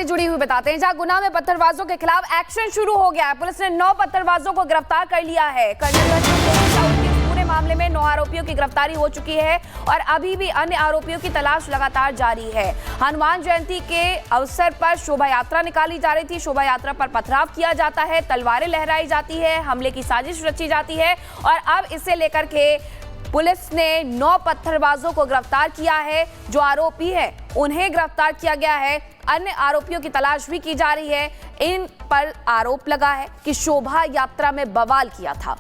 जुड़ी हुई बताते हैं, जहां गुना में पत्थरबाजों के खिलाफ एक्शन शुरू हो गया है। पुलिस ने 9 पत्थरबाजों को गिरफ्तार कर लिया है। पूरे मामले में 9 आरोपियों की गिरफ्तारी हो चुकी है और अभी भी अन्य आरोपियों की तलाश लगातार जारी है। हनुमान जयंती के अवसर पर शोभा यात्रा निकाली जा रही थी। शोभा यात्रा पर पथराव किया जाता है, तलवारें लहराई जाती है, हमले की साजिश रची जाती है और अब इसे लेकर के पुलिस ने 9 पत्थरबाजों को गिरफ्तार किया है। जो आरोपी है उन्हें गिरफ्तार किया गया है। अन्य आरोपियों की तलाश भी की जा रही है। इन पर आरोप लगा है कि शोभा यात्रा में बवाल किया था।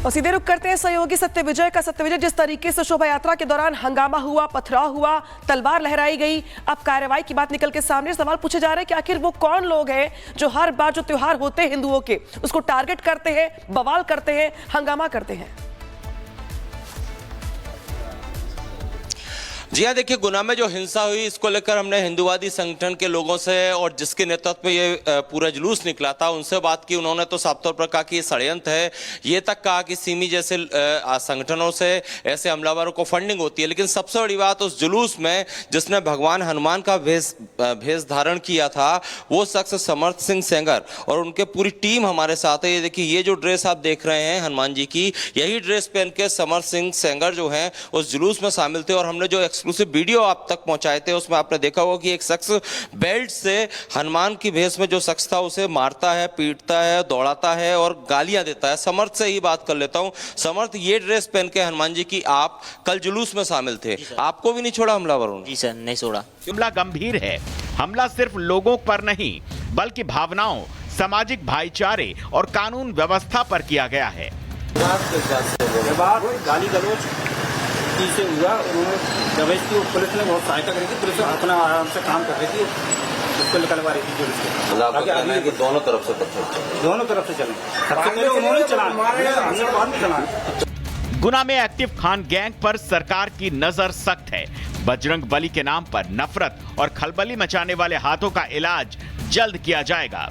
और सीधे रुख करते हैं सहयोगी सत्यविजय का। सत्यविजय, जिस तरीके से शोभा यात्रा के दौरान हंगामा हुआ, पथराव हुआ, तलवार लहराई गई, अब कार्रवाई की बात निकल के सामने, सवाल पूछे जा रहे हैं कि आखिर वो कौन लोग हैं जो हर बार जो त्योहार होते हैं हिंदुओं के उसको टारगेट करते हैं, बवाल करते हैं, हंगामा करते हैं। जी हाँ, देखिए, गुना में जो हिंसा हुई इसको लेकर हमने हिंदुवादी संगठन के लोगों से और जिसके नेतृत्व में ये पूरा जुलूस निकला था उनसे बात की। उन्होंने तो साफ तौर पर कहा कि ये षड्यंत्र है। ये तक कहा कि सिमी जैसे संगठनों से ऐसे हमलावरों को फंडिंग होती है। लेकिन सबसे बड़ी बात, उस जुलूस में जिसने भगवान हनुमान का भेष धारण किया था वो शख्स समर्थ सिंह सेंगर और उनके पूरी टीम हमारे साथ है। ये देखिए, ये जो ड्रेस आप देख रहे हैं हनुमान जी की, यही ड्रेस पहन के समर्थ सिंह सेंगर जो हैं उस जुलूस में शामिल थे। और हमने जो एक्सक्लूसिव वीडियो आप तक पहुंचाए थे उसमें आपने देखा होगा कि एक शख्स बेल्ट से हनुमान की भेष में जो शख्स था उसे मारता है, पीटता है, दौड़ाता है और गालियां देता है। समर्थ से ही बात कर लेता हूं। समर्थ, ये ड्रेस पहन के हनुमान जी की आप कल जुलूस में शामिल थे, आपको भी नहीं छोड़ा हमलावरों ने? जी सर, नहीं छोड़ा। हमला गंभीर है। हमला सिर्फ लोगों पर नहीं बल्कि भावनाओं, सामाजिक भाईचारे और कानून व्यवस्था पर किया गया है। गाली गलौज से हुआ, उन्होंने दबेश की, पुलिस ने बहुत सहायता करी थी। पुलिस अपना आराम से काम कर रही थी, उसको निकलवा रही थी पुलिस के। दोनों तरफ से पत्थर, दोनों तरफ से चले, सबसे पहले उन्होंने चला, हमने बाद में चला। गुना में एक्टिव खान गैंग पर सरकार की नजर सख्त है। बजरंग बली के नाम पर नफरत और खलबली मचाने वाले हाथों का इलाज जल्द किया जाएगा।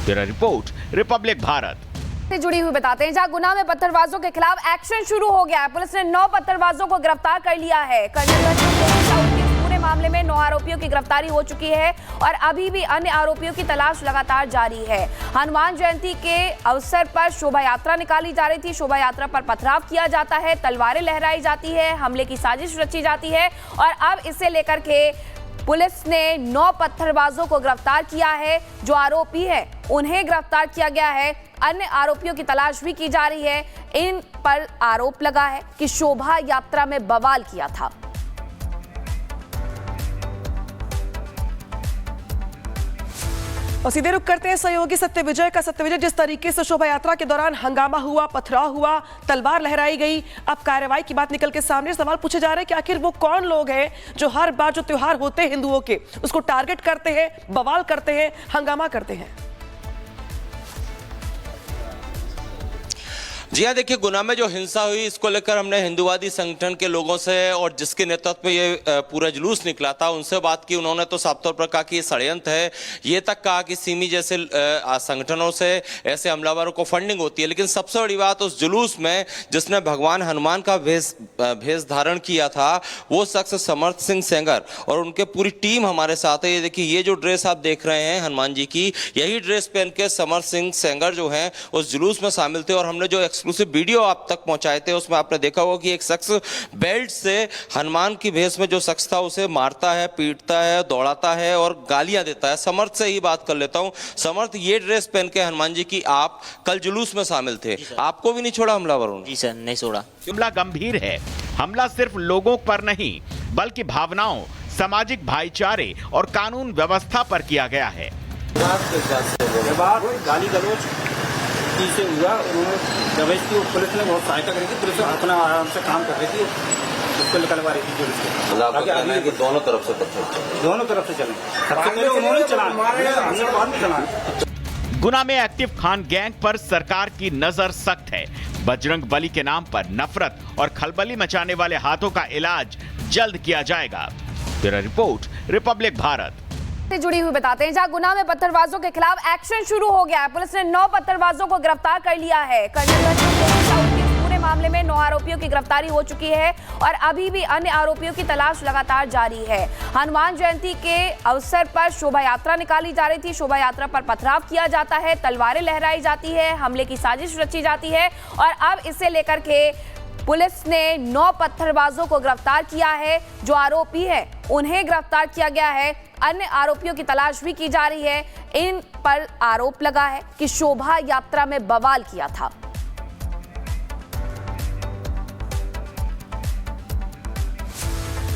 Bureau report, Republic Bharat. से जुड़ी हुई बताते हैं, जहां गुना में पत्थरबाजों के खिलाफ एक्शन शुरू हो गया है। पुलिस ने 9 पत्थरबाजों को गिरफ्तार कर लिया है। पूरे मामले में 9 आरोपियों की गिरफ्तारी हो चुकी है और अभी भी अन्य आरोपियों की तलाश लगातार जारी है। हनुमान जयंती के अवसर पर शोभा यात्रा निकाली जा रही थी। शोभा यात्रा पर पथराव किया जाता है, तलवारें लहराई जाती है, हमले की साजिश रची जाती है और अब इसे लेकर के पुलिस ने 9 पत्थरबाजों को गिरफ्तार किया है। जो आरोपी है उन्हें गिरफ्तार किया गया है। अन्य आरोपियों की तलाश भी की जा रही है। इन पर आरोप लगा है कि शोभा यात्रा में बवाल किया था। और सीधे रुख करते हैं सहयोगी सत्यविजय का। सत्यविजय, जिस तरीके से शोभा यात्रा के दौरान हंगामा हुआ, पथराव हुआ, तलवार लहराई गई, अब कार्रवाई की बात निकल के सामने, सवाल पूछे जा रहे हैं कि आखिर वो कौन लोग हैं जो हर बार जो त्योहार होते हैं हिंदुओं के उसको टारगेट करते हैं, बवाल करते हैं, हंगामा करते हैं। जी हाँ, देखिए, गुना में जो हिंसा हुई इसको लेकर हमने हिंदुवादी संगठन के लोगों से और जिसके नेतृत्व में ये पूरा जुलूस निकला था उनसे बात की। उन्होंने तो साफ तौर पर कहा कि ये षड्यंत्र है। ये तक कहा कि सिमी जैसे संगठनों से ऐसे हमलावरों को फंडिंग होती है। लेकिन सबसे बड़ी बात, उस जुलूस में जिसने भगवान हनुमान का भेष धारण किया था वो शख्स समर्थ सिंह सेंगर और उनके पूरी टीम हमारे साथ है। ये देखिए, ये जो ड्रेस आप देख रहे हैं हनुमान जी की, यही ड्रेस पहन के समर्थ सिंह सेंगर जो हैं उस जुलूस में शामिल थे। और हमने जो एक्सक्लूसिव वीडियो आप तक पहुंचाए थे उसमें आपने देखा होगा कि एक शख्स बेल्ट से हनुमान की भेष में जो शख्स था उसे मारता है, पीटता है, दौड़ाता है और गालियां देता है। समर्थ से ही बात कर लेता हूं। समर्थ, ये ड्रेस पहन के हनुमान जी की आप कल जुलूस में शामिल थे, आपको भी नहीं छोड़ा हमलावरों ने? जी सर, नहीं छोड़ा। हमला गंभीर है। हमला सिर्फ लोगों पर नहीं बल्कि भावनाओं, सामाजिक भाईचारे और कानून व्यवस्था पर किया गया है। गाली गलौज से हुआ, उन्होंने दबेश की, पुलिस ने बहुत सहायता करी थी। पुलिस अपना आराम से काम कर रही थी, उसको निकलवा रही थी पुलिस के। दोनों तरफ से पत्थर, दोनों तरफ से चले, सबसे पहले उन्होंने चला, हमने बाद में चला। गुना में एक्टिव खान गैंग पर सरकार की नजर सख्त है। बजरंग बली के नाम पर नफरत और खलबली मचाने वाले हाथों का इलाज जल्द किया जाएगा। Bureau report, Republic Bharat. से जुड़ी हुई बताते हैं, जहां गुना में पत्थरबाजों के खिलाफ एक्शन शुरू हो गया है। पुलिस ने 9 पत्थरबाजों को गिरफ्तार कर लिया है। पूरे मामले में 9 आरोपियों की गिरफ्तारी हो चुकी है और अभी भी अन्य आरोपियों की तलाश लगातार जारी है। हनुमान जयंती के अवसर पर शोभा यात्रा निकाली जा रही थी। शोभा यात्रा पर पथराव किया जाता है, तलवारें लहराई जाती है, हमले की साजिश रची जाती है और अब इसे लेकर के पुलिस ने 9 पत्थरबाजों को गिरफ्तार किया है। जो आरोपी है उन्हें गिरफ्तार किया गया है। अन्य आरोपियों की तलाश भी की जा रही है। इन पर आरोप लगा है कि शोभा यात्रा में बवाल किया था।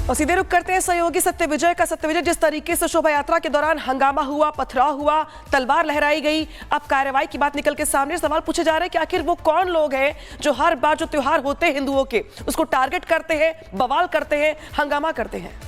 और सीधे रुख करते हैं सहयोगी सत्यविजय का। सत्यविजय, जिस तरीके से शोभा यात्रा के दौरान हंगामा हुआ, पथराव हुआ, तलवार लहराई गई, अब कार्रवाई की बात निकल के सामने सवाल पूछे जा रहे हैं कि आखिर वो कौन लोग हैं जो हर बार जो त्योहार होते हैं हिंदुओं के उसको टारगेट करते हैं, बवाल करते हैं, हंगामा करते हैं।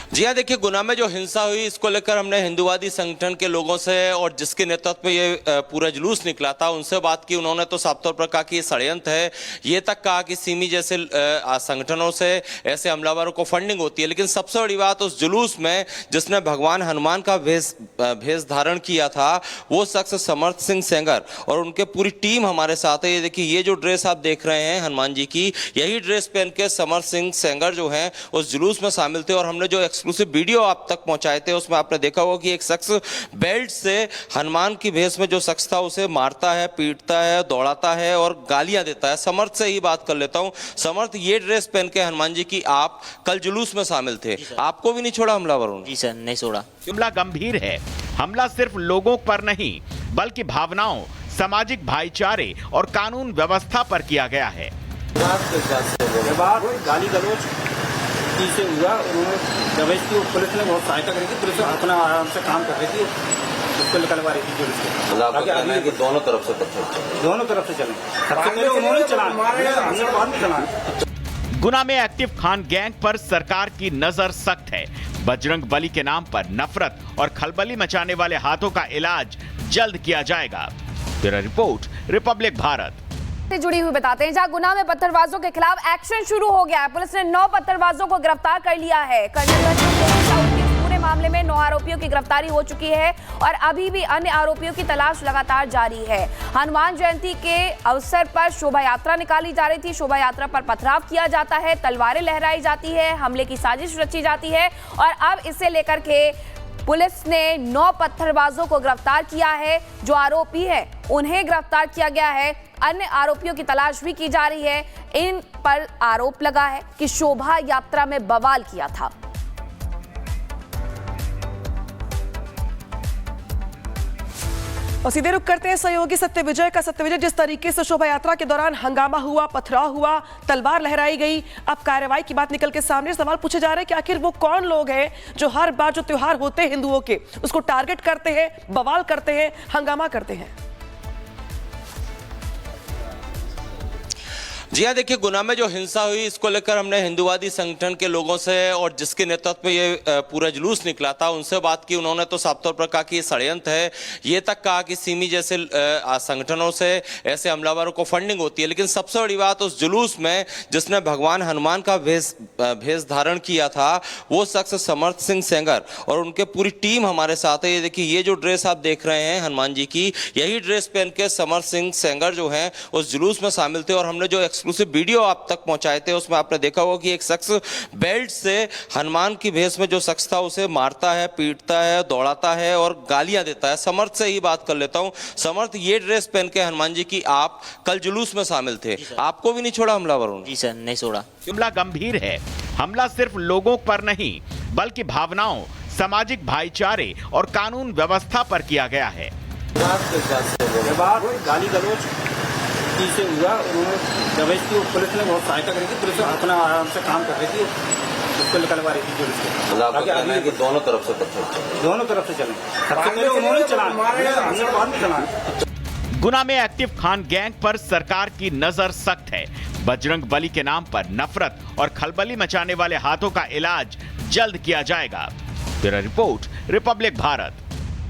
जी हाँ, देखिए, गुना में जो हिंसा हुई इसको लेकर हमने हिंदुवादी संगठन के लोगों से और जिसके नेतृत्व में ये पूरा जुलूस निकला था उनसे बात की। उन्होंने तो साफ तौर पर कहा कि ये षड्यंत्र है। ये तक कहा कि सिमी जैसे संगठनों से ऐसे हमलावरों को फंडिंग होती है। लेकिन सबसे बड़ी बात, उस जुलूस में जिसने भगवान हनुमान का भेष धारण किया था वो शख्स समर्थ सिंह सेंगर और उनके पूरी टीम हमारे साथ है। ये देखिए, ये जो ड्रेस आप देख रहे हैं हनुमान जी की, यही ड्रेस पहन के समर्थ सिंह सेंगर जो हैं उस जुलूस में शामिल थे। और हमने जो एक्सक्लूसिव वीडियो आप तक पहुंचाए थे उसमें आपने देखा होगा कि एक शख्स बेल्ट से हनुमान की भेष में जो शख्स था उसे मारता है, पीटता है, दौड़ाता है और गालियां देता है। समर्थ से ही बात कर लेता हूं। समर्थ, ये ड्रेस पहन के हनुमान जी की आप कल जुलूस में शामिल थे, आपको भी नहीं छोड़ा हमलावरों ने? जी सर, नहीं छोड़ा। जुमला गंभीर है। हमला सिर्फ लोगों पर नहीं बल्कि भावनाओं, सामाजिक भाईचारे और कानून व्यवस्था पर किया गया है। गाली गलौज से हुआ, उन्होंने दवाई की पुलिस ने बहुत सहायता करी थी। पुलिस अपना आराम से काम कर रही थी, उसको निकलवा रही थी पुलिस के। दोनों तरफ से पत्थर, दोनों तरफ से चले। सबसे पहले उन्होंने चला, हमने बाद में चला। गुना में एक्टिव खान गैंग पर सरकार की नजर सख्त है। बजरंग बली के नाम पर नफरत और खलबली मचाने वाले हाथों का इलाज जल्द किया जाएगा। ब्यूरो रिपोर्ट, रिपब्लिक भारत से जुड़ी हुई बताते हैं, जहां गुना में पत्थरबाजों के खिलाफ एक्शन शुरू हो गया है। पुलिस ने 9 पत्थरबाजों को गिरफ्तार कर लिया है। पूरे मामले में 9 आरोपियों की गिरफ्तारी हो चुकी है और अभी भी अन्य आरोपियों की तलाश लगातार जारी है। हनुमान जयंती के अवसर पर शोभा यात्रा निकाली जा रही थी। शोभा यात्रा पर पथराव किया जाता है, तलवारें लहराई जाती है, हमले की साजिश रची जाती है और अब इसे लेकर के पुलिस ने 9 पत्थरबाजों को गिरफ्तार किया है। जो आरोपी है उन्हें गिरफ्तार किया गया है। अन्य आरोपियों की तलाश भी की जा रही है। इन पर आरोप लगा है कि शोभा यात्रा में बवाल किया था। और सीधे रुख करते हैं सहयोगी सत्यविजय का। सत्यविजय, जिस तरीके से शोभा यात्रा के दौरान हंगामा हुआ, पथराव हुआ, तलवार लहराई गई, अब कार्रवाई की बात निकल के सामने सवाल पूछे जा रहे हैं कि आखिर वो कौन लोग हैं जो हर बार जो त्योहार होते हैं हिंदुओं के उसको टारगेट करते हैं, बवाल करते हैं, हंगामा करते हैं। जी हाँ, देखिए, गुना में जो हिंसा हुई इसको लेकर हमने हिंदुवादी संगठन के लोगों से और जिसके नेतृत्व में ये पूरा जुलूस निकला था उनसे बात की। उन्होंने तो साफ तौर पर कहा कि ये षड्यंत्र है। ये तक कहा कि सिमी जैसे संगठनों से ऐसे हमलावरों को फंडिंग होती है। लेकिन सबसे बड़ी बात, उस जुलूस में जिसने भगवान हनुमान का भेष धारण किया था वो शख्स समर्थ सिंह सेंगर और उनके पूरी टीम हमारे साथ है। ये देखिए, ये जो ड्रेस आप देख रहे हैं हनुमान जी की, यही ड्रेस पहन के समर्थ सिंह सेंगर जो हैं उस जुलूस में शामिल थे। और हमने जो एक्सक्लूसिव वीडियो आप तक पहुंचाए थे उसमें आपने देखा होगा कि एक शख्स बेल्ट से हनुमान की भेष में जो शख्स था उसे मारता है, पीटता है, दौड़ाता है और गालियां देता है। समर्थ से ही बात कर लेता हूं। समर्थ, ये ड्रेस पहन के हनुमान जी की आप कल जुलूस में शामिल थे, आपको भी नहीं छोड़ा हमलावरों ने? जी सर, नहीं छोड़ा। जुमला गंभीर है। हमला सिर्फ लोगों पर नहीं बल्कि भावनाओं, सामाजिक भाईचारे और कानून व्यवस्था पर किया गया है। गाली गलौज से हुआ, उन्होंने दवाई की पुलिस ने बहुत सहायता करी थी। पुलिस अपना आराम से काम कर रही थी, उसको निकलवा रही थी पुलिस के। दोनों तरफ से पत्थर, दोनों तरफ से चले। सबसे पहले उन्होंने चला, हमने बाद में चला। गुना में एक्टिव खान गैंग पर सरकार की नजर सख्त है। बजरंग बली के नाम पर नफरत और खलबली मचाने वाले हाथों का इलाज जल्द किया जाएगा। Bureau report, Republic Bharat.